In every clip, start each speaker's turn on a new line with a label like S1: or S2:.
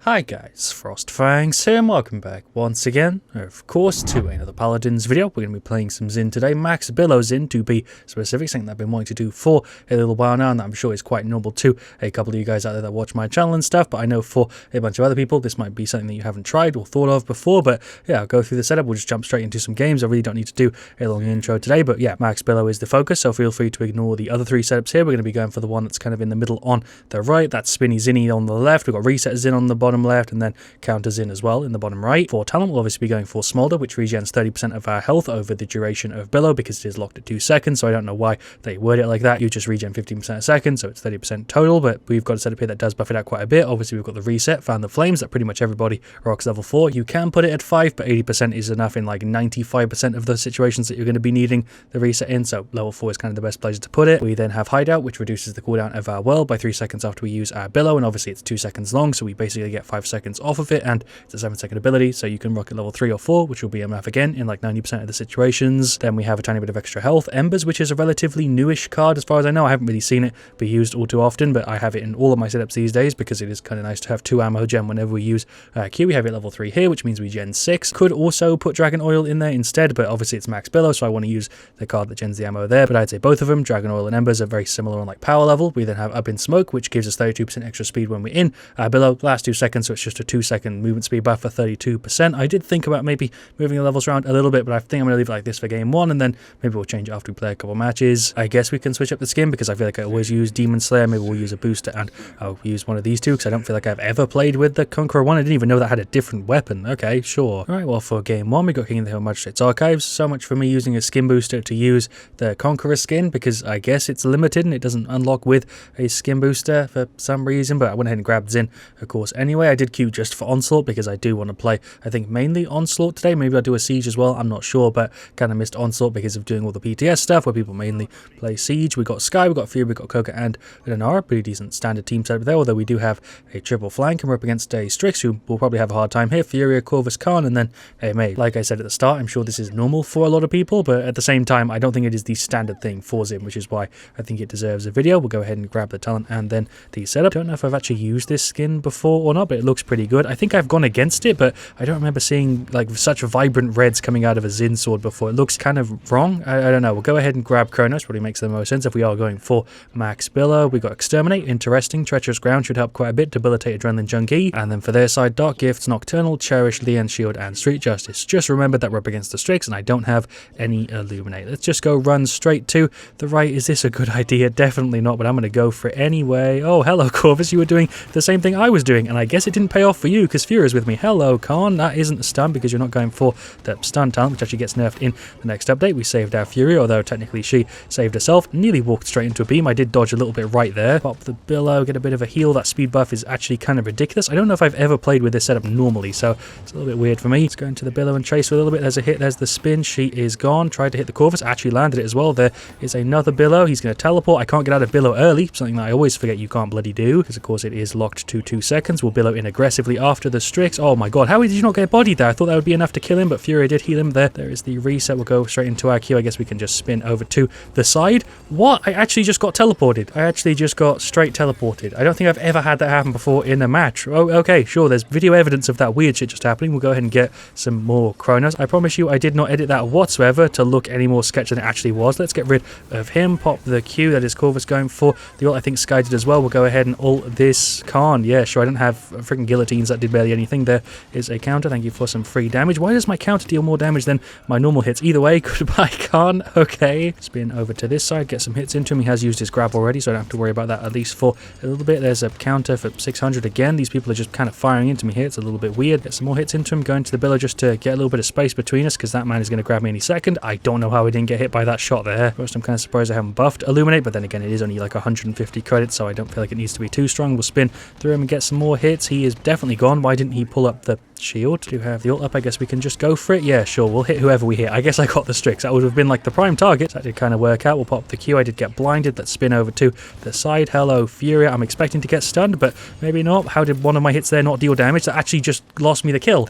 S1: Hi guys, FrostFangs here and welcome back once again, of course, to another Paladins video. We're going to be playing some Zhin today, Max Billow Zhin to be specific, something that I've been wanting to do for a little while now and that I'm sure is quite noble to a couple of you guys out there that watch my channel and stuff, but I know for a bunch of other people this might be something that you haven't tried or thought of before, but yeah, I'll go through the setup, we'll just jump straight into some games. I really don't need to do a long intro today, but yeah, Max Billow is the focus, so feel free to ignore the other three setups here. We're going to be going for the one that's kind of in the middle on the right, that's Spinny Zinny on the left, we've got Reset Zhin on the bottom left, and then Counter Zhin as well in the bottom right. For talent, we'll obviously be going for Smolder, which regens 30% of our health over the duration of Billow because it is locked at 2 seconds, so I don't know why they word it like that. You just regen 15% a second, so it's 30% total, but we've got a setup here that does buff it out quite a bit. Obviously, we've got the Reset, Fan the Flames, that pretty much everybody rocks level 4. You can put it at 5, but 80% is enough in like 95% of the situations that you're going to be needing the Reset in, so level 4 is kind of the best place to put it. We then have Hideout, which reduces the cooldown of our world by 3 seconds after we use our Billow, and obviously it's 2 seconds long, so we basically get 5 seconds off of it, and it's a 7-second ability, so you can rock at level 3 or 4, which will be enough again in like 90% of the situations. Then we have a tiny bit of extra health. Embers, which is a relatively newish card as far as I know. I haven't really seen it be used all too often, but I have it in all of my setups these days because it is kind of nice to have 2 ammo gem whenever we use Q. We have it at level 3 here, which means we gen 6. Could also put Dragon Oil in there instead, but obviously it's Max Billow, so I want to use the card that gens the ammo there. But I'd say both of them, Dragon Oil and Embers, are very similar on like power level. We then have Up in Smoke, which gives us 32% extra speed when we're in Billow. Last 2 seconds, so it's just a 2-second movement speed buff for 32%. I did think about maybe moving the levels around a little bit, but I think I'm going to leave it like this for game 1, and then maybe we'll change it after we play a couple matches. I guess we can switch up the skin because I feel like I always use Demon Slayer. Maybe we'll use a booster and I'll use one of these two because I don't feel like I've ever played with the Conqueror one. I didn't even know that had a different weapon. Okay, sure. Alright, well for game 1 we got King of the Hill Magistrate's Archives. So much for me using a skin booster to use the Conqueror skin because I guess it's limited and it doesn't unlock with a skin booster for some reason, but I went ahead and grabbed Zhin of course anyway. I did queue just for Onslaught because I do want to play, I think, mainly Onslaught today. Maybe I'll do a Siege as well, I'm not sure, but kind of missed Onslaught because of doing all the PTS stuff where people mainly play Siege. We got Sky, we got Fury, we got Coca and Inara. Pretty decent standard team setup there, although we do have a triple flank and we're up against a Strix who will probably have a hard time here. Furia, Corvus Khan, and then AMA. Like I said at the start, I'm sure this is normal for a lot of people, but at the same time I don't think it is the standard thing for Zhin, which is why I think it deserves a video. We'll go ahead and grab the talent and then the setup. Don't know if I've actually used this skin before or not, but it looks pretty good. I think I've gone against it, but I don't remember seeing like such vibrant reds coming out of a Zhin sword before. It looks kind of wrong. I don't know. We'll go ahead and grab Kronos. Probably makes the most sense if we are going for Max Billow. We got Exterminate, interesting. Treacherous Ground should help quite a bit. Debilitate Adrenaline Junkie. And then for their side, Dark Gifts, Nocturnal, Cherish, Lian Shield, and Street Justice. Just remembered that we're up against the Strix and I don't have any Illuminate. Let's just go run straight to the right. Is this a good idea? Definitely not, but I'm going to go for it anyway. Oh, hello Corvus. You were doing the same thing I was doing, and I guess it didn't pay off for you because Fury is with me. Hello Khan. That isn't a stun because you're not going for the stun talent, which actually gets nerfed in the next update. We saved our Fury, although technically she saved herself. Nearly walked straight into a beam. I did dodge a little bit right there. Pop the Billow, get a bit of a heal. That speed buff is actually kind of ridiculous. I don't know if I've ever played with this setup normally, so it's a little bit weird for me. Let's go into the Billow and chase for a little bit. There's a hit, there's the spin. She is gone. Tried to hit the Corvus, actually landed it as well. There is another Billow. He's going to teleport. I can't get out of Billow early, something that I always forget you can't bloody do, because of course it is locked to 2 seconds. We'll Billow in aggressively after the Strix. Oh my god, how did you not get bodied there? I thought that would be enough to kill him, but Fury did heal him there. There is the Reset. We'll go straight into our Q. I guess we can just spin over to the side. What? I actually just got teleported. I actually just got straight teleported. I don't think I've ever had that happen before in a match. Oh, okay, sure, there's video evidence of that weird shit just happening. We'll go ahead and get some more Kronos. I promise you I did not edit that whatsoever to look any more sketchy than it actually was. Let's get rid of him. Pop the Q. That is Corvus going for the ult. I think Sky did as well. We'll go ahead and ult this Khan. Yeah, sure, I don't have freaking guillotines. That did barely anything. There is a counter. Thank you for some free damage. Why does my counter deal more damage than my normal hits? Either way, goodbye Khan. Okay, spin over to this side, get some hits into him. He has used his grab already, so I don't have to worry about that at least for a little bit. There's a counter for 600 again. These people are just kind of firing into me here. It's a little bit weird. Get some more hits into him. Going to the Billow just to get a little bit of space between us because that man is going to grab me any second. I don't know how I didn't get hit by that shot there. First, I'm kind of surprised I haven't buffed Illuminate, but then again, it is only like 150 credits, so I don't feel like it needs to be too strong. We'll spin through him and get some more hits. He is definitely gone. Why didn't he pull up the shield. Do have the ult up. I guess we can just go for it. Yeah, sure. We'll hit whoever we hit. I guess I got the Strix. That would have been like the prime target. So that did kind of work out. We'll pop the Q. I did get blinded. Let's spin over to the side. Hello, Furia. I'm expecting to get stunned, but maybe not. How did one of my hits there not deal damage? That actually just lost me the kill.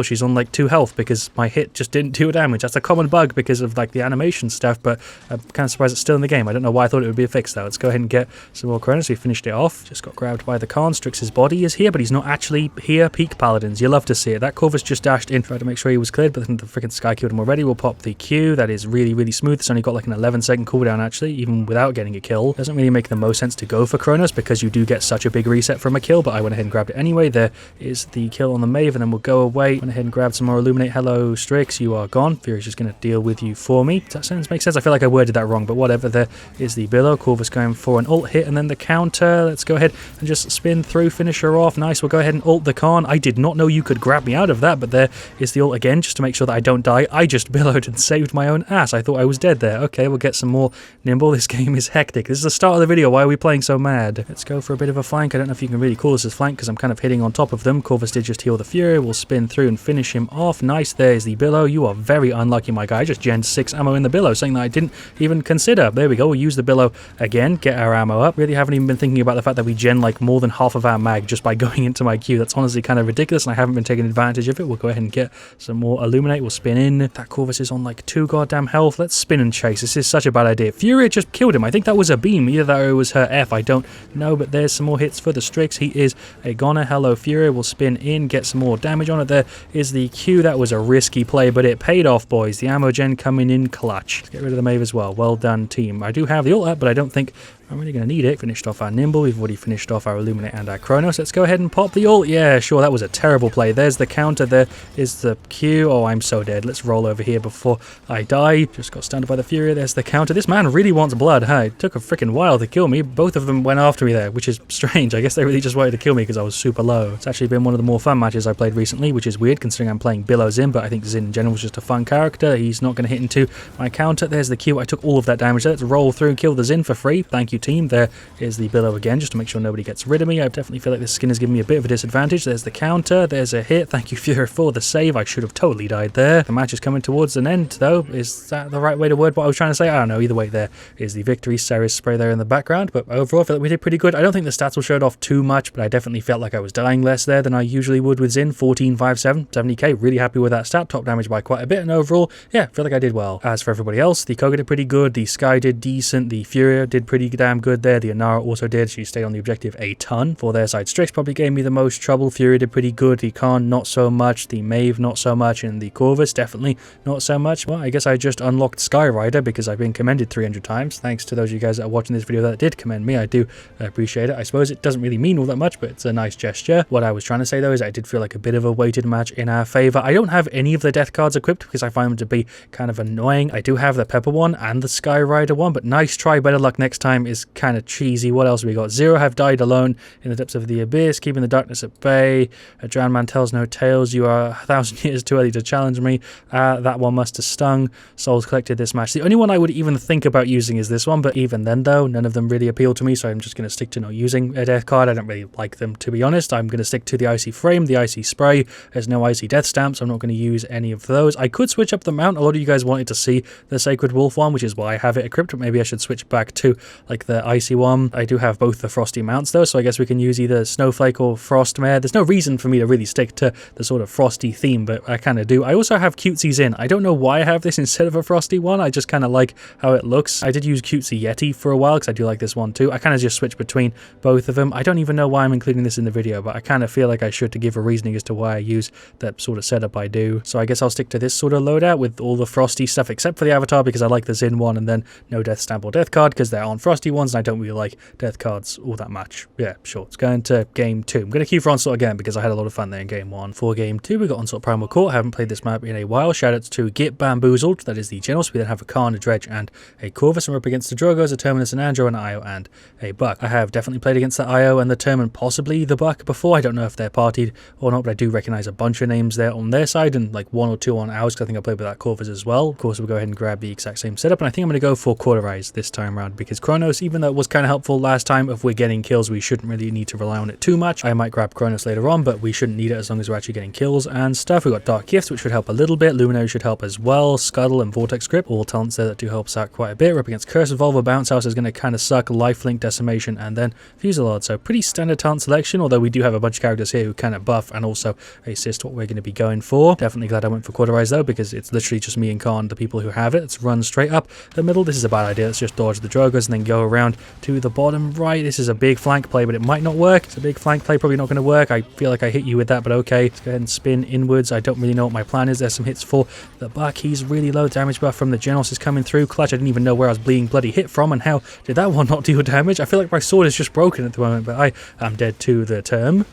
S1: She's on like 2 health because my hit just didn't do damage. That's a common bug because of like the animation stuff, but I'm kind of surprised it's still in the game. I don't know why I thought it would be a fix though. Let's go ahead and get some more Kronos. We finished it off. Just got grabbed by the Khan. Strix's body is here, but he's not actually here. Peak Paladins. You love to see it. That Corvus just dashed in, tried to make sure he was cleared, but then the freaking Sky killed him already. We'll pop the Q. That is really, really smooth. It's only got like an 11-second cooldown actually, even without getting a kill. Doesn't really make the most sense to go for Kronos because you do get such a big reset from a kill, but I went ahead and grabbed it anyway. There is the kill on the Maeve, and then we'll go away. Went ahead and grabbed some more Illuminate. Hello, Strix. You are gone. Fury's just going to deal with you for me. Does that make sense? I feel like I worded that wrong, but whatever. There is the Billow. Corvus going for an ult hit, and then the counter. Let's go ahead and just spin through, finish her off. Nice. We'll go ahead and ult the Khan. I did not know you could grab me out of that, but there is the ult again, just to make sure that I don't die. I just billowed and saved my own ass. I thought I was dead there. Okay, we'll get some more Nimble. This game is hectic. This is the start of the video. Why are we playing so mad? Let's go for a bit of a flank. I don't know if you can really call this a flank because I'm kind of hitting on top of them. Corvus did just heal the Fury. We'll spin through and finish him off. Nice. There's the Billow. You are very unlucky, my guy. I just gen 6 ammo in the Billow, something that I didn't even consider. There we go. We'll use the Billow again, get our ammo up. Really haven't even been thinking about the fact that we gen like more than half of our mag just by going into my queue. That's honestly kind of ridiculous, and I haven't been taking advantage of it. We'll go ahead and get some more Illuminate. We'll spin in. That Corvus is on like 2 goddamn health. Let's spin and chase. This is such a bad idea. Fury just killed him. I think that was a beam. Either that or it was her F. I don't know, but there's some more hits for the Strix. He is a goner. Hello, Fury. We'll spin in, get some more damage on it. There is the Q. That was a risky play, but it paid off, boys. The ammo gen coming in clutch. Let's get rid of the Maeve as well. Well done, team. I do have the ult up, but I don't think I'm really going to need it. Finished off our Nimble. We've already finished off our Illuminate and our Kronos. Let's go ahead and pop the ult. Yeah, sure, that was a terrible play. There's the counter. There is the Q. Oh, I'm so dead. Let's roll over here before I die. Just got stunned by the Fury. There's the counter. This man really wants blood, huh? It took a freaking while to kill me. Both of them went after me there, which is strange. I guess they really just wanted to kill me because I was super low. It's actually been one of the more fun matches I played recently, which is weird considering I'm playing Billow Zhin, but I think Zhin in general is just a fun character. He's not going to hit into my counter. There's the Q. I took all of that damage. Let's roll through and kill the Zhin for free. Thank you, team. There is the Billow again, just to make sure nobody gets rid of me. I definitely feel like this skin is giving me a bit of a disadvantage. There's the counter. There's a hit. Thank you, Fury, for the save. I should have totally died there. The match is coming towards an end, though. Is that the right way to word what I was trying to say? I don't know. Either way, there is the victory. Sarah's spray there in the background, but overall, I feel like we did pretty good. I don't think the stats will show it off too much, but I definitely felt like I was dying less there than I usually would with Zhin. 14.57, 70k. Really happy with that stat. Top damage by quite a bit, and overall, yeah, I feel like I did well. As for everybody else, the Koga did pretty good. The Sky did decent. The Furia did pretty damn good there. The Inara also did. She stayed on the objective a ton. For their side, Strix probably gave me the most trouble. Fury did pretty good. The Khan, not so much. The Maeve, not so much. And the Corvus, definitely not so much. Well, I guess I just unlocked Sky Rider because I've been commended 300 times. Thanks to those of you guys that are watching this video that did commend me. I do appreciate it. I suppose it doesn't really mean all that much, but it's a nice gesture. What I was trying to say, though, is I did feel like a bit of a weighted match in our favor. I don't have any of the death cards equipped because I find them to be kind of annoying. I do have the Pepper one and the Sky Rider one, but nice try, better luck next time is kind of cheesy. What else we got? Zero have died alone in the depths of the abyss, keeping the darkness at bay. A drowned man tells no tales. You are 1,000 years too early to challenge me. That one must have stung. Souls collected this match. The only one I would even think about using is this one, but even then, though, none of them really appeal to me, so I'm just going to stick to not using a death card. I don't really like them, to be honest. I'm going to stick to the Icy Frame, the Icy Spray. There's no Icy Death Stamp, so I'm not going to use any of those. I could switch up the mount. A lot of you guys wanted to see the Sacred Wolf one, which is why I have it equipped, but maybe I should switch back to like the Icy one. I do have both the Frosty mounts though, so I guess we can use either Snowflake or Frostmare. There's no reason for me to really stick to the sort of Frosty theme, but I kind of do. I also have Cutesy Zhin. I don't know why I have this instead of a Frosty one. I just kind of like how it looks. I did use Cutesy Yeti for a while because I do like this one too. I kind of just switch between both of them. I don't even know why I'm including this in the video, but I kind of feel like I should to give a reasoning as to why I use that sort of setup I do. So I guess I'll stick to this sort of loadout with all the Frosty stuff except for the Avatar because I like the Zhin one, and then no Death Stamp or Death Card because they're on Frosty ones and I don't really like Death Cards all that much. Yeah, sure. Let's go into Game 2. I'm going to queue for Onslaught again because I had a lot of fun there in Game 1. For Game 2, we got Onslaught Primal Court. I haven't played this map in a while. Shoutouts to Git Bamboozled, that is the Generals. We then have a Khan, a Dredge, and a Corvus. And we're up against the Drogos, a Terminus, an Andro, an Io, and a Buck. I have definitely played against the Io and the Term and possibly the Buck before. I don't know if they're partied or not, but I do recognize a bunch of names there on their side and like one or two on ours because I think I played with that Corvus as well. Of course, we'll go ahead and grab the exact same setup, and I think I'm going to go for Cauterize this time around because Kronos, even though it was kind of helpful last time. If we're getting kills, we shouldn't really need to rely on it too much. I might grab Kronos later on, but we shouldn't need it as long as we're actually getting kills and stuff. We've got Dark Gifts, which should help a little bit. Luminary should help as well. Scuttle and Vortex Grip, all talents there that do help us out quite a bit. We're up against Curse Revolver. Bounce House is going to kind of suck. Lifelink, Decimation, and then Fusillade. So pretty standard talent selection, although we do have a bunch of characters here who kind of buff and also assist what we're going to be going for. Definitely glad I went for Cauterize though, because it's literally just me and Khan, the people who have it. Let's run straight up the middle. This is a bad idea. Let's just dodge the Drogos and then go around to the bottom right. This is a big flank play, but it might not work. It's a big flank play, probably not going to work. I feel like I hit you with that, but okay. Let's go ahead and spin inwards. I don't really know what my plan is. There's some hits for the Buck. He's really low. Damage buff from the Genos is coming through. Clutch, I didn't even know where I was bleeding bloody hit from, and how did that one not deal damage? I feel like my sword is just broken at the moment, but I am dead to the term.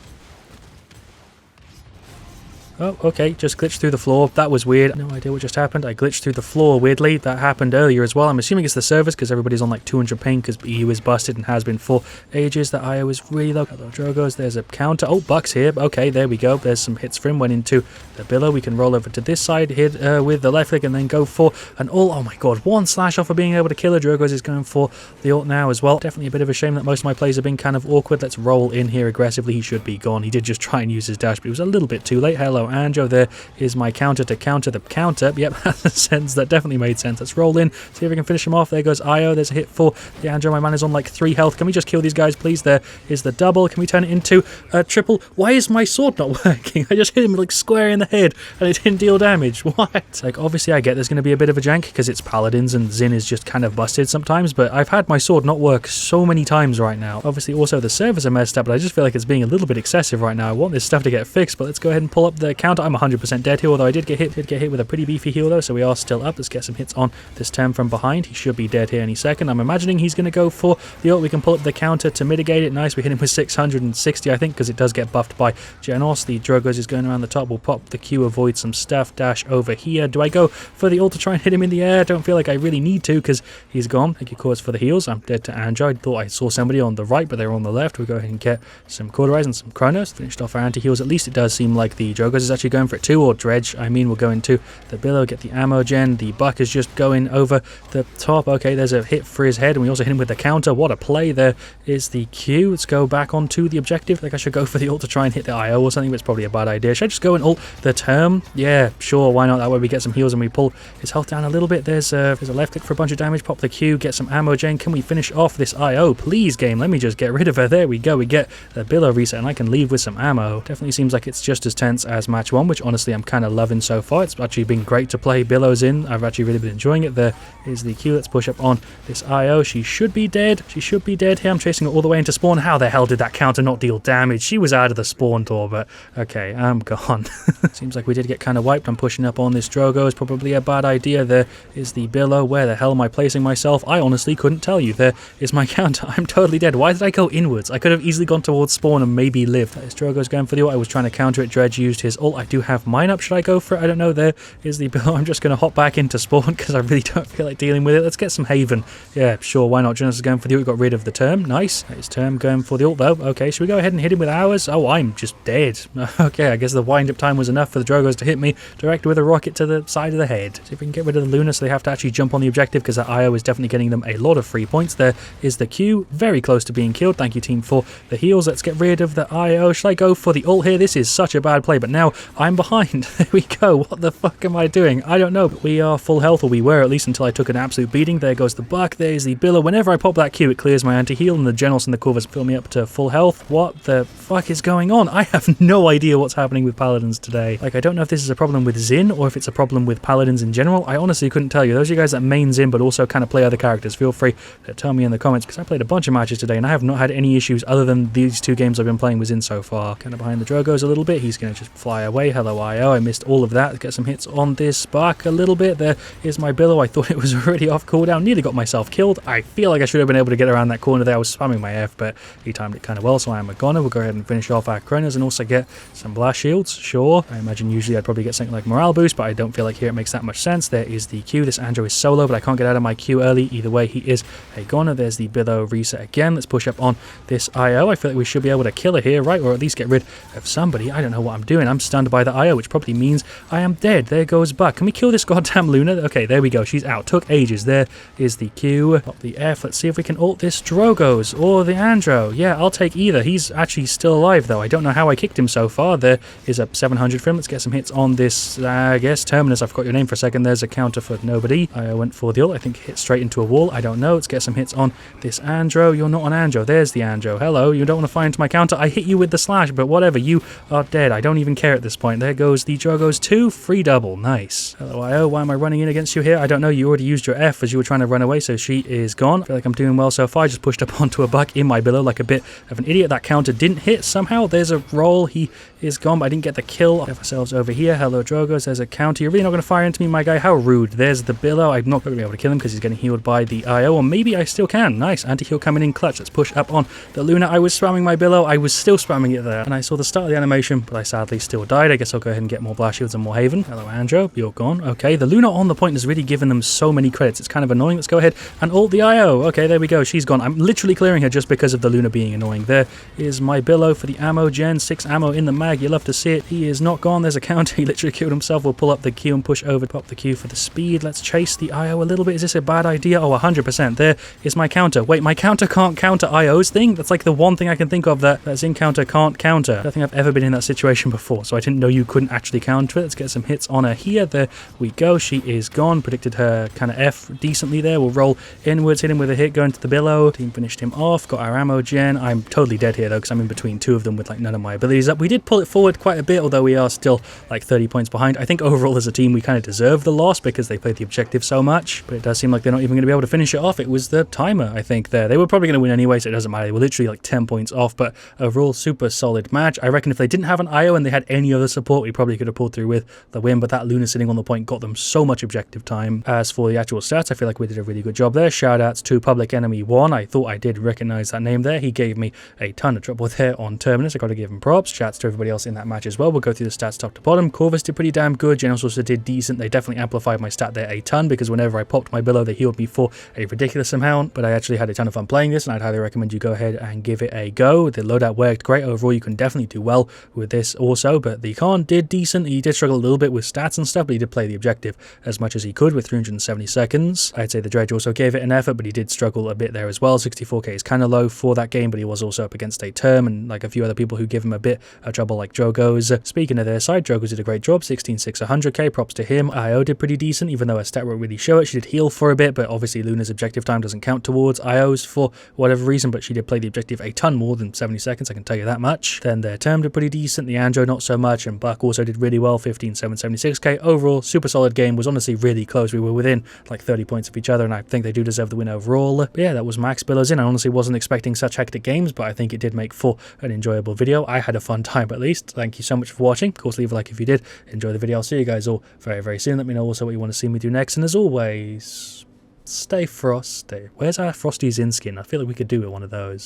S1: Oh, okay, just glitched through the floor. That was weird. No idea what just happened. I glitched through the floor weirdly. That happened earlier as well. I'm assuming it's the servers because everybody's on like 200 ping because EU is busted and has been for ages. That IO is really low. Hello, Drogos. There's a counter. Oh, Buck's here. Okay, there we go. There's some hits for him. Went into the Billow. We can roll over to this side, hit with the left click and then go for an ult. Oh my god, one slash off of being able to kill a Drogos is going for the ult now as well. Definitely a bit of a shame that most of my plays have been kind of awkward. Let's roll in here aggressively. He should be gone. He did just try and use his dash, but he was a little bit too late. Hello, Anjo. There is my counter to counter the counter. Yep, that's a sense. That definitely made sense. Let's roll in, see if we can finish him off. There goes Io. There's a hit for the Anjo. My man is on like 3 health. Can we just kill these guys, please? There is the double. Can we turn it into a triple? Why is my sword not working? I just hit him like square in the head and it didn't deal damage. What? Like, obviously I get there's going to be a bit of a jank because it's Paladins and Zhin is just kind of busted sometimes, but I've had my sword not work so many times right now. Obviously also the servers are messed up, but I just feel like it's being a little bit excessive right now. I want this stuff to get fixed, but let's go ahead and pull up the counter. I'm 100% dead here, although I did get hit with a pretty beefy heal though, so we are still up. Let's get some hits on this term from behind. He should be dead here any second. I'm imagining he's going to go for the ult. We can pull up the counter to mitigate it. Nice, we hit him with 660 I think, because it does get buffed by Genos. The Drogos is going around the top. We'll pop the Q, avoid some stuff, dash over here. Do I go for the ult to try and hit him in the air? I don't feel like I really need to because he's gone. Thank you, Cause, for the heals. I'm dead to Anjo. I thought I saw somebody on the right, but they were on the left. We'll go ahead and get some Cauterize and some Kronos. Finished off our anti-heals. At least it does seem like the Drogos is actually going for it too, or Dredge. I mean, we'll go into the Billow, get the ammo gen. The Buck is just going over the top. Okay, there's a hit for his head, and we also hit him with the counter. What a play. There is the Q. Let's go back onto the objective. I think I should go for the ult to try and hit the IO or something, but it's probably a bad idea. Should I just go and ult the term? Yeah, sure, why not? That way we get some heals and we pull his health down a little bit. There's a left click for a bunch of damage. Pop the Q, get some ammo gen. Can we finish off this IO? Please, game, let me just get rid of her. There we go. We get the Billow reset, and I can leave with some ammo. Definitely seems like it's just as tense as match 1, which honestly I'm kind of loving so far. It's actually been great to play Billows in. I've actually really been enjoying it. There is the Q. Let's push up on this IO. She should be dead. She should be dead here. I'm chasing her all the way into spawn. How the hell did that counter not deal damage? She was out of the spawn door, but okay, I'm gone. Seems like we did get kind of wiped. I'm pushing up on this Drogo. Is probably a bad idea. There is the Billow. Where the hell am I placing myself? I honestly couldn't tell you. There is my counter. I'm totally dead. Why did I go inwards? I could have easily gone towards spawn and maybe lived. This Drogo's going for the ult. I was trying to counter it. Dredge used his ult. I do have mine up. Should I go for it? I don't know. There is the Billow. I'm just going to hop back into spawn because I really don't feel like dealing with it. Let's get some Haven. Yeah, sure, why not? Genos is going for the ult. We got rid of the term. Nice. His term going for the ult though. Okay, should we go ahead and hit him with ours? Oh, I'm just dead. Okay, I guess the wind-up time was enough for the Drogos to hit me direct with a rocket to the side of the head. See if we can get rid of the Luna so they have to actually jump on the objective because that IO is definitely getting them a lot of free points. There is the Q. Very close to being killed. Thank you, team, for the heals. Let's get rid of the IO. Should I go for the ult here? This is such a bad play, but now I'm behind. There we go. What the fuck am I doing? I don't know, but we are full health, or we were at least until I took an absolute beating. There goes the Buck. There's the Billow. Whenever I pop that Q, it clears my anti-heal, and the Genos and the Corvus fill me up to full health. What the fuck is going on? I have no idea what's happening with Paladins today. Like, I don't know if this is a problem with Zhin or if it's a problem with Paladins in general. I honestly couldn't tell you. Those of you guys that main Zhin but also kind of play other characters, feel free to tell me in the comments, because I played a bunch of matches today and I have not had any issues other than these 2 games I've been playing with Zhin so far. Kind of behind the Drogos a little bit. He's going to just fly away. Hello, IO. I missed all of that. Let's get some hits on this Spark a little bit. There is my Billow. I thought it was already off cooldown. Nearly got myself killed. I feel like I should have been able to get around that corner there. I was spamming my F, but he timed it kind of well, so I am a goner. We'll go ahead and finish off our Kronos and also get some blast shields. Sure. I imagine usually I'd probably get something like morale boost, but I don't feel like here it makes that much sense. There is the Q. This Anjo is solo, but I can't get out of my Q early. Either way, he is a goner. There's the Billow reset again. Let's push up on this IO. I feel like we should be able to kill her here, right? Or at least get rid of somebody. I don't know what I'm doing. I'm stunned by the IO, which probably means I am dead. There goes Buck. Can we kill this goddamn Luna? Okay, there we go. She's out. Took ages. There is the Q. Pop the F. Let's see if we can ult this Drogoz or the Andro. Yeah, I'll take either. He's actually still alive, though. I don't know how I kicked him so far. There is a 700 for him. Let's get some hits on this, I guess, Terminus. I forgot your name for a second. There's a counter for nobody. I went for the ult. I think hit straight into a wall. I don't know. Let's get some hits on this Andro. You're not on Andro. There's the Andro. Hello. You don't want to fire into my counter. I hit you with the slash, but whatever. You are dead. I don't even care at this point. There goes the Drogoz 2. Free double. Nice. Hello, IO. Why am I running in against you here? I don't know. You already used your F as you were trying to run away, so she is gone. I feel like I'm doing well so far. I just pushed up onto a Buck in my Billow like a bit of an idiot. That counter didn't hit somehow. There's a roll. He is gone, but I didn't get the kill. We have ourselves over here. Hello, Drogoz. There's a counter. You're really not going to fire into me, my guy. How rude. There's the Billow. I'm not going to be able to kill him because he's getting healed by the IO, or maybe I still can. Nice. Anti-heal coming in clutch. Let's push up on the Luna. I was spamming my Billow. I was still spamming it there, and I saw the start of the animation, but I sadly still died. I guess I'll go ahead and get more blast shields and more Haven. Hello, Andro. You're gone. Okay, the Luna on the point has really given them so many credits. It's kind of annoying. Let's go ahead and ult the IO. Okay, there we go. She's gone. I'm literally clearing her just because of the Luna being annoying. There is my Billow for the ammo gen. 6 ammo in the mag. You love to see it. He is not gone. There's a counter. He literally killed himself. We'll pull up the Q and push over. Pop the Q for the speed. Let's chase the IO a little bit. Is this a bad idea? Oh, 100%. There is my counter. Wait, my counter can't counter IO's thing? That's like the one thing I can think of that's in counter can't counter. I don't think I've ever been in that situation before, so I didn't know you couldn't actually counter it. Let's get some hits on her here. There we go. She is gone. Predicted her kind of F decently there. We'll roll inwards, hit him with a hit, going to the Billow. Team finished him off. Got our ammo gen. I'm totally dead here, though, because I'm in between two of them with like none of my abilities up. We did pull it forward quite a bit, although we are still like 30 points behind. I think overall as a team, we kind of deserve the loss because they played the objective so much, but it does seem like they're not even going to be able to finish it off. It was the timer, I think, there. They were probably going to win anyway, so it doesn't matter. They were literally like 10 points off, but overall, super solid match. I reckon if they didn't have an IO and they had any other support, we probably could have pulled through with the win, but that Luna sitting on the point got them so much objective time. As for the actual stats, I feel like we did a really good job there. Shoutouts to Public Enemy 1. I thought I did recognize that name there. He gave me a ton of trouble there on Terminus. I got to give him props. Shouts to everybody else in that match as well. We'll go through the stats top to bottom. Corvus did pretty damn good. Generals also did decent. They definitely amplified my stat there a ton because whenever I popped my Billow, they healed me for a ridiculous amount, but I actually had a ton of fun playing this, and I'd highly recommend you go ahead and give it a go. The loadout worked great. Overall, you can definitely do well with this also, but the Khan did decent. He did struggle a little bit with stats and stuff, but he did play the objective as much as he could with 370 seconds. I'd say the Dredge also gave it an effort, but he did struggle a bit there as well. 64k is kind of low for that game, but he was also up against a Term and like a few other people who give him a bit of trouble like Drogoz. Speaking of their side, Drogoz did a great job. 16-6, 100k. Props to him. IO did pretty decent, even though her stat won't really show it. She did heal for a bit, but obviously Luna's objective time doesn't count towards IO's for whatever reason, but she did play the objective a ton more than 70 seconds, I can tell you that much. Then their Term did pretty decent, the Andro not so much, and Buck also did really well. 15-7, 76k. Overall, super solid game. Was honestly really close. We were within like 30 points of each other, and I think they do deserve the win overall. But yeah, that was Max Billow Zhin. I honestly wasn't expecting such hectic games, but I think it did make for an enjoyable video. I had a fun time at least. Thank you so much for watching. Of course, leave a like if you did enjoy the video. I'll see you guys all very, very soon. Let me know also what you want to see me do next, and as always, stay frosty. Where's our Frosty Zhin skin? I feel like we could do with one of those.